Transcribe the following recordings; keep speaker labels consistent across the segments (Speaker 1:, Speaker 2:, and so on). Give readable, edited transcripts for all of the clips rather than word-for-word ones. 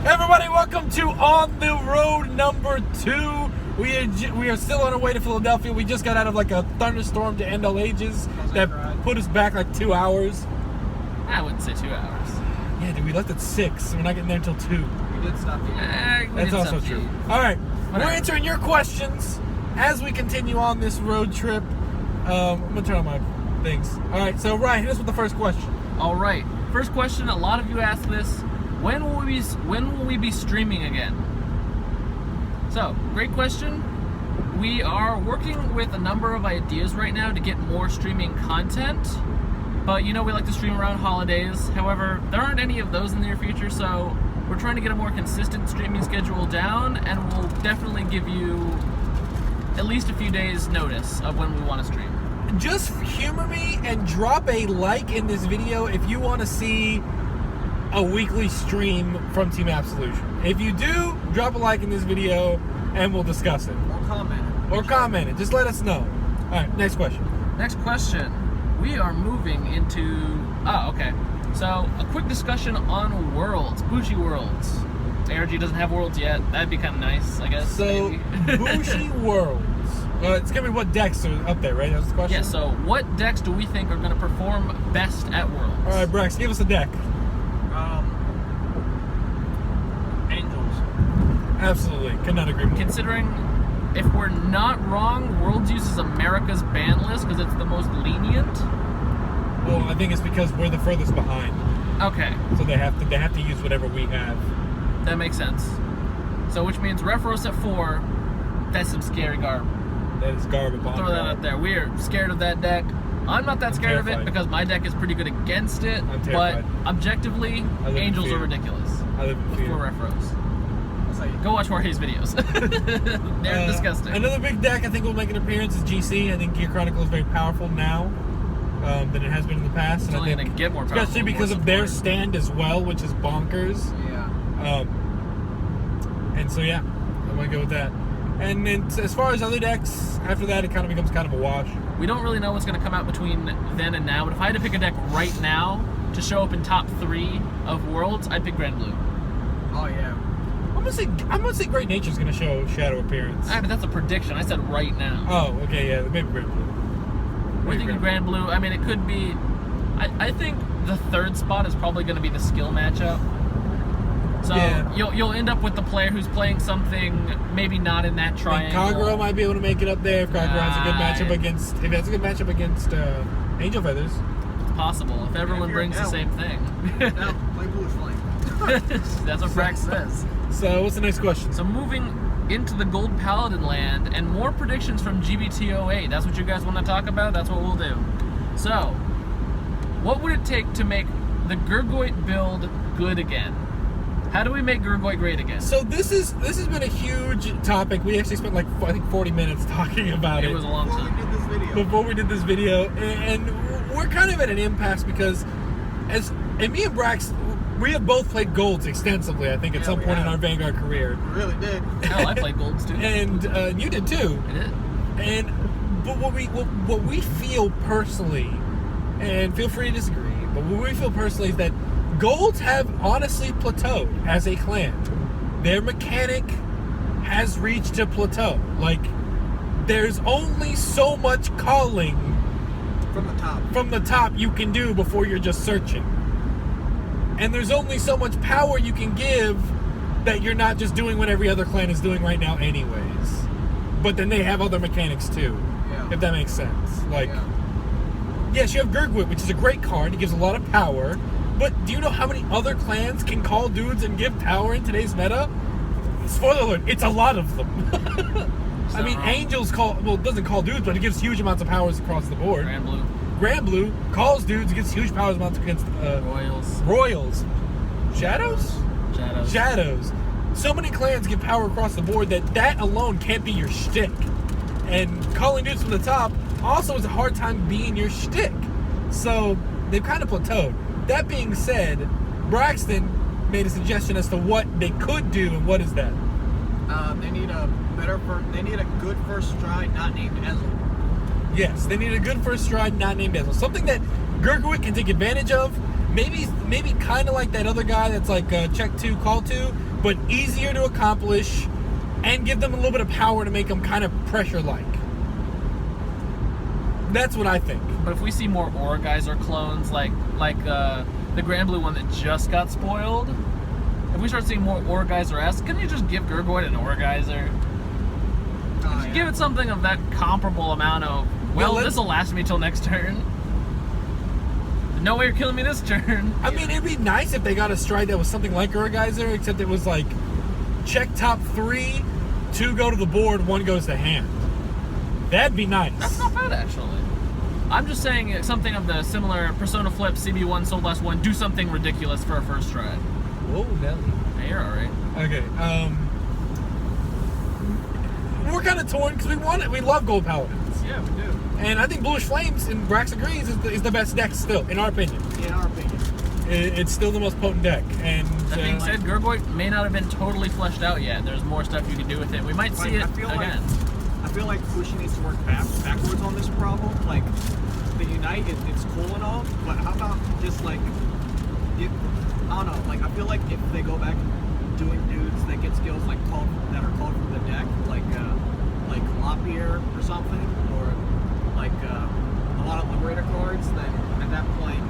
Speaker 1: Everybody, welcome to On the Road number 2. We are still on our way to Philadelphia. We just got out of like a thunderstorm to end all ages that put us back like 2 hours.
Speaker 2: I wouldn't say 2 hours.
Speaker 1: Yeah, dude, we left at 6. We're not getting there until 2.
Speaker 3: We did stop eating.
Speaker 1: That's also true. All right, we're answering your questions as we continue on this road trip. I'm gonna turn on my things. All right, so Ryan, hit us with the first question.
Speaker 2: All right, first question. A lot of you asked this. When will we be streaming again? So, great question. We are working with a number of ideas right now to get more streaming content. But you know we like to stream around holidays. However, there aren't any of those in the near future, so we're trying to get a more consistent streaming schedule down, and we'll definitely give you at least a few days notice of when we want to stream.
Speaker 1: Just humor me and drop a like in this video if you want to see a weekly stream from Team Absolution. If you do, drop a like in this video and we'll discuss it. Or comment it. Just let us know. All right, next question.
Speaker 2: Next question. We are moving into... Oh, okay. So, a quick discussion on worlds. Bushi worlds. ARG doesn't have worlds yet. That'd be kind of nice, I guess.
Speaker 1: So, Bushi worlds. It's going to be what decks are up there, right? That's the question?
Speaker 2: Yeah, so what decks do we think are going to perform best at worlds?
Speaker 1: All right, Brax, give us a deck.
Speaker 3: Angels.
Speaker 1: Absolutely. Could not agree more.
Speaker 2: Considering, if we're not wrong, Worlds uses America's ban list because it's the most lenient.
Speaker 1: Well, I think it's because we're the furthest behind.
Speaker 2: Okay.
Speaker 1: So they have to use whatever we have.
Speaker 2: That makes sense. So which means Refros at 4, that's some scary garb.
Speaker 1: That is garbage.
Speaker 2: Throw that up there. We are scared of that deck. I'm not that scared of it because my deck is pretty good against it.
Speaker 1: I'm terrified.
Speaker 2: But objectively, Angels are ridiculous.
Speaker 1: I live in fear.
Speaker 2: Before Refros. Go watch Jorge's videos. They're disgusting.
Speaker 1: Another big deck I think will make an appearance is GC. I think Gear Chronicle is very powerful now than it has been in the past.
Speaker 2: It's only going to get more powerful.
Speaker 1: Especially because of their stand as well, which is bonkers.
Speaker 3: Yeah.
Speaker 1: And so, yeah, I'm going to go with that. And then as far as other decks, after that, it kind of becomes kind of a wash.
Speaker 2: We don't really know what's going to come out between then and now, but if I had to pick a deck right now to show up in top 3 of Worlds, I'd pick Grand Blue.
Speaker 3: Oh, yeah.
Speaker 1: I'm gonna say Great Nature's gonna show Shadow Appearance.
Speaker 2: I mean, that's a prediction. I said right now.
Speaker 1: Oh, okay, yeah, maybe Grand Blue.
Speaker 2: We're thinking Grand Blue. I mean, it could be... I think the third spot is probably going to be the skill matchup. So
Speaker 1: yeah.
Speaker 2: you'll end up with the player who's playing something maybe not in that triangle.
Speaker 1: Kagura might be able to make it up there if Kagura has a good matchup against... If it has a good matchup against Angel Feathers.
Speaker 2: It's possible, if everyone brings the same thing.
Speaker 3: Now, play Bluish Flame.
Speaker 2: That's what Brax says.
Speaker 1: So, what's the next question?
Speaker 2: So, moving into the Gold Paladin land and more predictions from GBT08. That's what you guys want to talk about? That's what we'll do. So, what would it take to make the Gurguit build good again? How do we make Gurguit great again?
Speaker 1: So, this has been a huge topic. We actually spent like, I think, 40 minutes talking about it.
Speaker 2: It was a long time.
Speaker 1: Before we did this video. And we're kind of at an impasse because, and me and Brax, we have both played Golds extensively, I think, at some point in our Vanguard career.
Speaker 3: We really did.
Speaker 2: Hell, I played Golds too.
Speaker 1: And you did too.
Speaker 2: I did.
Speaker 1: But what we feel personally, and feel free to disagree, but what we feel personally is that Golds have honestly plateaued as a clan. Their mechanic has reached a plateau. Like, there's only so much calling from the top you can do before you're just searching. And there's only so much power you can give that you're not just doing what every other clan is doing right now anyways. But then they have other mechanics too, if that makes sense. Like, yes, you have Gurguit, which is a great card. It gives a lot of power. But do you know how many other clans can call dudes and give power in today's meta? Spoiler alert, it's a lot of them. I mean, Angels doesn't call dudes, but it gives huge amounts of powers across the board. Grand Blue calls dudes, gets huge powers amounts against Royals. Shadows. So many clans give power across the board that alone can't be your shtick. And calling dudes from the top also is a hard time being your shtick. So they've kind of plateaued. That being said, Braxton made a suggestion as to what they could do, and what is that?
Speaker 3: They need a good first stride not named Ezel.
Speaker 1: Yes, they need a good first stride not named Ezel. Something that Gurguit can take advantage of, maybe kind of like that other guy that's like check 2, call 2, but easier to accomplish, and give them a little bit of power to make them kind of pressure-like. That's what I think.
Speaker 2: But if we see more Aura Geyser clones, like the Grand Blue one that just got spoiled, if we start seeing more Aura Geyser-esque, couldn't you just give Gurguit an Aura Geyser?
Speaker 3: Yeah.
Speaker 2: Give it something of that comparable amount of, this will last me till next turn. No way you're killing me this turn.
Speaker 1: I mean, it'd be nice if they got a stride that was something like Aura Geyser, except it was like, check top 3, 2 go to the board, 1 goes to hand. That'd be nice.
Speaker 2: That's not bad, actually. I'm just saying something of the similar Persona Flip, CB1, Soul Blast 1, do something ridiculous for a first stride.
Speaker 1: Whoa, Nelly.
Speaker 2: Hey, you're alright.
Speaker 1: Okay, we're kind of torn because we love Gold Paladins.
Speaker 3: Yeah, we do.
Speaker 1: And I think Bluish Flames, and Brax agrees, is the best deck still, in our opinion.
Speaker 3: In our opinion.
Speaker 1: It's still the most potent deck. And
Speaker 2: That being said, Gurguit may not have been totally fleshed out yet. There's more stuff you can do with it. We might see it again.
Speaker 3: I feel like Bushi needs to work backwards on this problem. Like, the Unite, it's cool and all, but how about just like, I don't know, like, I feel like if they go back doing dudes that get skills like that are called from the deck, like Lapier or something, or like a lot of Liberator cards, then at that point,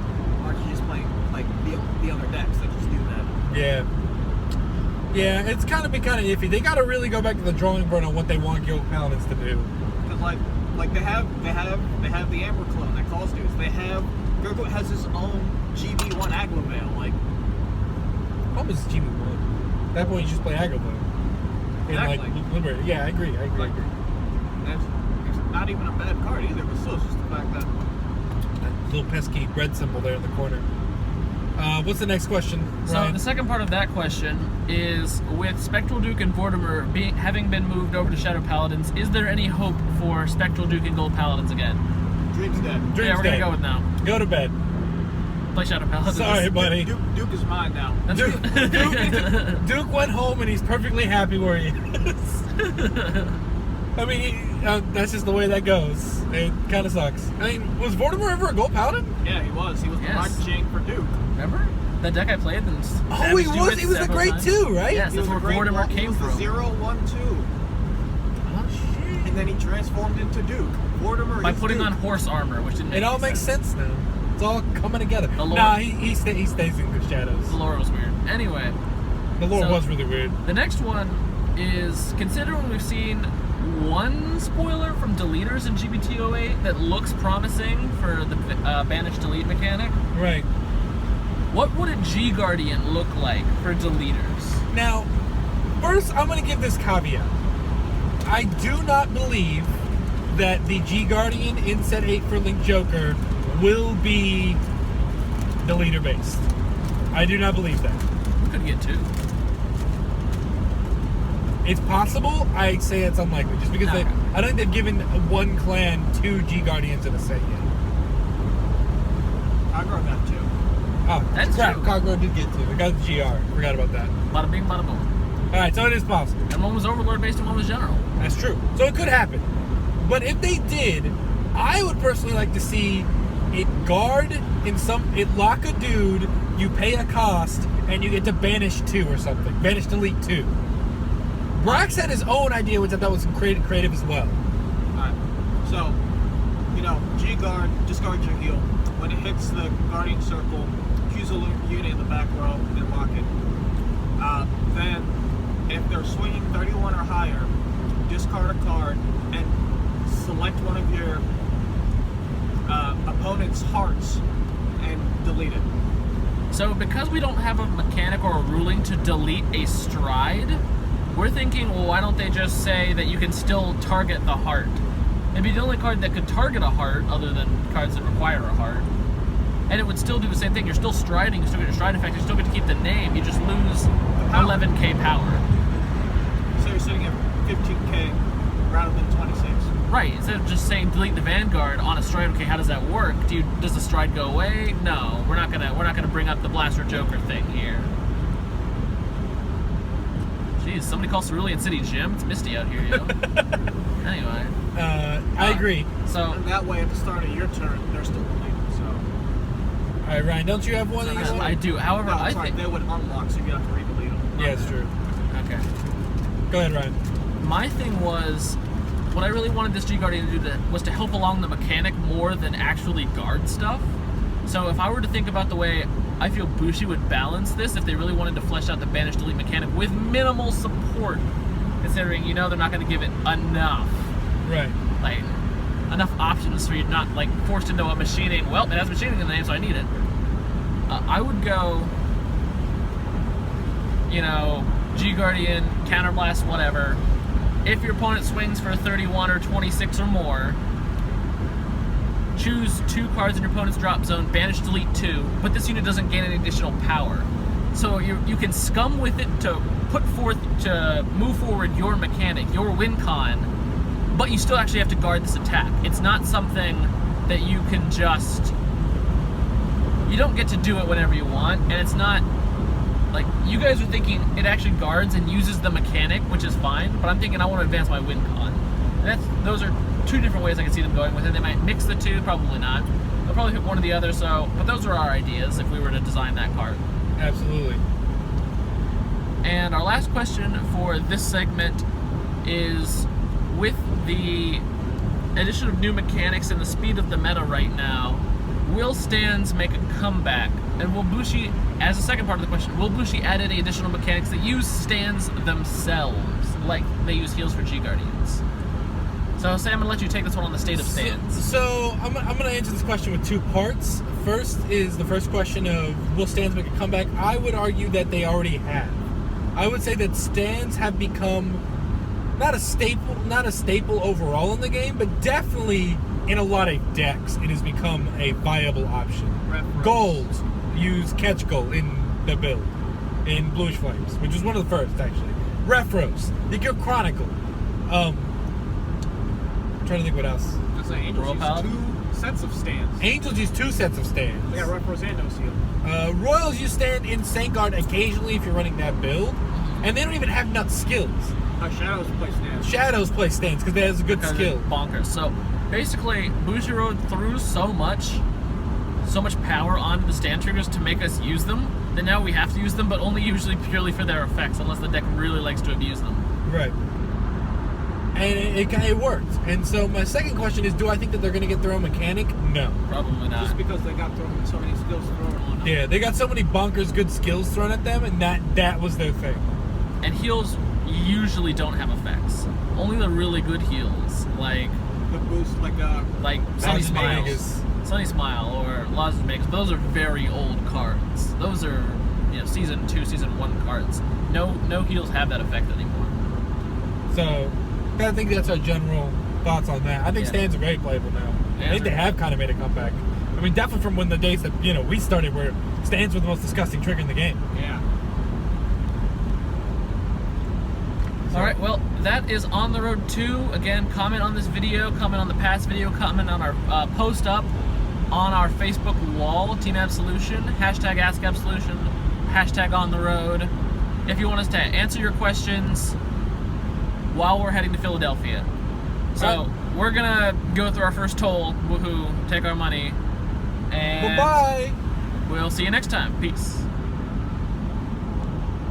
Speaker 3: aren't you just playing like the other decks that just do that?
Speaker 1: Yeah, it's kind of iffy. They got to really go back to the drawing board on what they want Guild Paladins to do.
Speaker 3: Because like they have the Amber clone that calls dudes. Gurguit has his own GB1 Aggro Veil. Like,
Speaker 1: what was GB1? At that point, you just play Aggro Veil.
Speaker 3: Exactly.
Speaker 1: Like Liberator. Yeah, I agree.
Speaker 3: It's not even a bad card either, but still, it's just the fact that
Speaker 1: little pesky bread symbol there in the corner. What's the next question, Ryan?
Speaker 2: So the second part of that question is, with Spectral Duke and Vortimer having been moved over to Shadow Paladins, is there any hope for Spectral Duke and Gold Paladins again?
Speaker 3: Dream's dead.
Speaker 2: Yeah, we're gonna go with now.
Speaker 1: Go to bed.
Speaker 2: Play Shadow Paladins.
Speaker 1: Sorry, buddy.
Speaker 3: Duke is mine now.
Speaker 1: Duke went home and he's perfectly happy where he is. I mean, that's just the way that goes. It kind of sucks. I mean, was Vortimer ever a Gold Paladin?
Speaker 3: Yeah, he was. He was the right chain for Duke.
Speaker 2: Remember? That deck I played? And
Speaker 1: he was. He was a great 2, right?
Speaker 2: Yes, that's where Vortimer came from.
Speaker 3: 0-1-2.
Speaker 1: Oh, shit.
Speaker 3: And then he transformed into Duke. Vortimer
Speaker 2: by putting on horse armor, which didn't make
Speaker 1: It all makes sense now. It's all coming together. Nah, he stays in the shadows.
Speaker 2: The lore was weird. Anyway.
Speaker 1: The lore was really weird.
Speaker 2: The next one is, considering we've seen one spoiler from Deletors in GBT08 that looks promising for the Banish Delete mechanic.
Speaker 1: Right.
Speaker 2: What would a G-Guardian look like for Deletors?
Speaker 1: Now, first I'm going to give this caveat. I do not believe that the G-Guardian in set 8 for Link Joker will be Deleter based. I do not believe that.
Speaker 2: We could get 2.
Speaker 1: It's possible. I say it's unlikely, just because I don't think they've given one clan 2 G-Guardians in a set yet.
Speaker 3: Kagro got 2.
Speaker 1: Oh,
Speaker 2: that's
Speaker 1: crap.
Speaker 2: true.
Speaker 1: Kagro did get 2. They got the GR. Forgot about that.
Speaker 2: Bada bing, bada boom.
Speaker 1: Alright, so it is possible.
Speaker 2: And one was Overlord based and one was General.
Speaker 1: That's true. So it could happen. But if they did, I would personally like to see it guard it lock a dude, you pay a cost, and you get to banish 2 or something. Banish delete 2. Brax had his own idea, which I thought was creative as well.
Speaker 3: Alright. So, G-Guard, discard your heal. When it hits the Guardian Circle, choose a unit in the back row and lock it. Then, if they're swinging 31 or higher, discard a card and select one of your opponent's hearts and delete it.
Speaker 2: So because we don't have a mechanic or a ruling to delete a stride, we're thinking, well, why don't they just say that you can still target the heart? It'd be the only card that could target a heart, other than cards that require a heart. And it would still do the same thing. You're still striding, you still get your stride effect, you still get to keep the name, you just lose 11k power.
Speaker 3: So you're sitting at 15k rather than 26.
Speaker 2: Right, instead of just saying delete the Vanguard on a stride, okay, how does that work? Does the stride go away? No, we're not gonna bring up the Blaster Joker thing here. Jeez, somebody call Cerulean City Gym. It's misty out here, yo. Anyway.
Speaker 1: I agree.
Speaker 2: So
Speaker 3: and that way, at the start of your turn, they're still deleted. So
Speaker 1: All right, Ryan, don't you have one? That you want?
Speaker 2: I do. However,
Speaker 3: No,
Speaker 2: I
Speaker 3: sorry,
Speaker 2: think
Speaker 3: they would unlock, so you have to re-delete them.
Speaker 1: Yeah, it's true.
Speaker 2: okay.
Speaker 1: Go ahead, Ryan.
Speaker 2: My thing was, what I really wanted this G Guardian to do was to help along the mechanic more than actually guard stuff. So if I were to think about the way I feel Bushi would balance this, if they really wanted to flesh out the banish delete mechanic with minimal support, considering they're not going to give it enough,
Speaker 1: Right.
Speaker 2: like enough options for you not like forced into a machining. Well, it has machining in the name, so I need it. I would go, G Guardian, counterblast, whatever. If your opponent swings for 31 or 26 or more, choose 2 cards in your opponent's drop zone, banish delete 2, but this unit doesn't gain any additional power. So you can scum with it to move forward your mechanic, your win con, but you still actually have to guard this attack. It's not something that you can just... You don't get to do it whenever you want, and it's not... Like, you guys are thinking it actually guards and uses the mechanic, which is fine, but I'm thinking I want to advance my win con. And those are 2 different ways I can see them going with it. They might mix the 2, probably not. They'll probably hit one or the other, but those are our ideas if we were to design that card.
Speaker 1: Absolutely.
Speaker 2: And our last question for this segment is, with the addition of new mechanics and the speed of the meta right now, will stands make a comeback? And will Bushi, as a second part of the question, will Bushi add any additional mechanics that use stands themselves, like they use heals for G Guardians? So, Sam, I'm going to let you take this one on the state of stands.
Speaker 1: So I'm going to answer this question with 2 parts. First is the first question of, will stands make a comeback? I would argue that they already have. I would say that stands have become not a staple overall in the game, but definitely in a lot of decks, it has become a viable option. Gold, use catch gold in the build, in Bluish Flames, which was one of the first, actually. Refros, the Gear Chronicle. I'm trying to think what else.
Speaker 3: Just like Angels use 2 sets of stands.
Speaker 1: Angels use 2 sets of stands.
Speaker 3: They got Refros and no seal.
Speaker 1: Royals use stand in Vanguard occasionally if you're running that build, and they don't even have nut skills.
Speaker 3: Shadows play stands.
Speaker 1: Shadows play stands because they have a good skill.
Speaker 2: Bonkers. So basically, Bushiroad threw so much power onto the stand triggers to make us use them that now we have to use them, but only usually purely for their effects, unless the deck really likes to abuse them.
Speaker 1: Right. And it worked. And so my second question is, do I think that they're going to get their own mechanic? No.
Speaker 2: Probably not.
Speaker 3: Just because they got so many skills thrown on them.
Speaker 1: Yeah, they got so many bonkers good skills thrown at them, and that was their thing.
Speaker 2: And heals usually don't have effects. Only the really good heals, like
Speaker 3: The boost,
Speaker 2: like Sunny Smiles. Sunny Smile or Laws of Makes, those are very old cards. Those are, Season 2, Season 1 cards. No heals have that effect anymore.
Speaker 1: So, I think that's our general thoughts on that. I think stands are very playable now. I think they have kind of made a comeback. I mean, definitely from when the days that, we started where stands were the most disgusting trigger in the game.
Speaker 3: Yeah.
Speaker 2: Alright, well, that is On the Road 2. Again, comment on this video, comment on the past video, comment on our post up on our Facebook wall, Team Absolution, hashtag AskAbsolution, hashtag On the Road, if you want us to answer your questions while we're heading to Philadelphia. So, we're gonna go through our first toll, woohoo, take our money, and
Speaker 1: Bye-bye!
Speaker 2: we'll see you next time. Peace.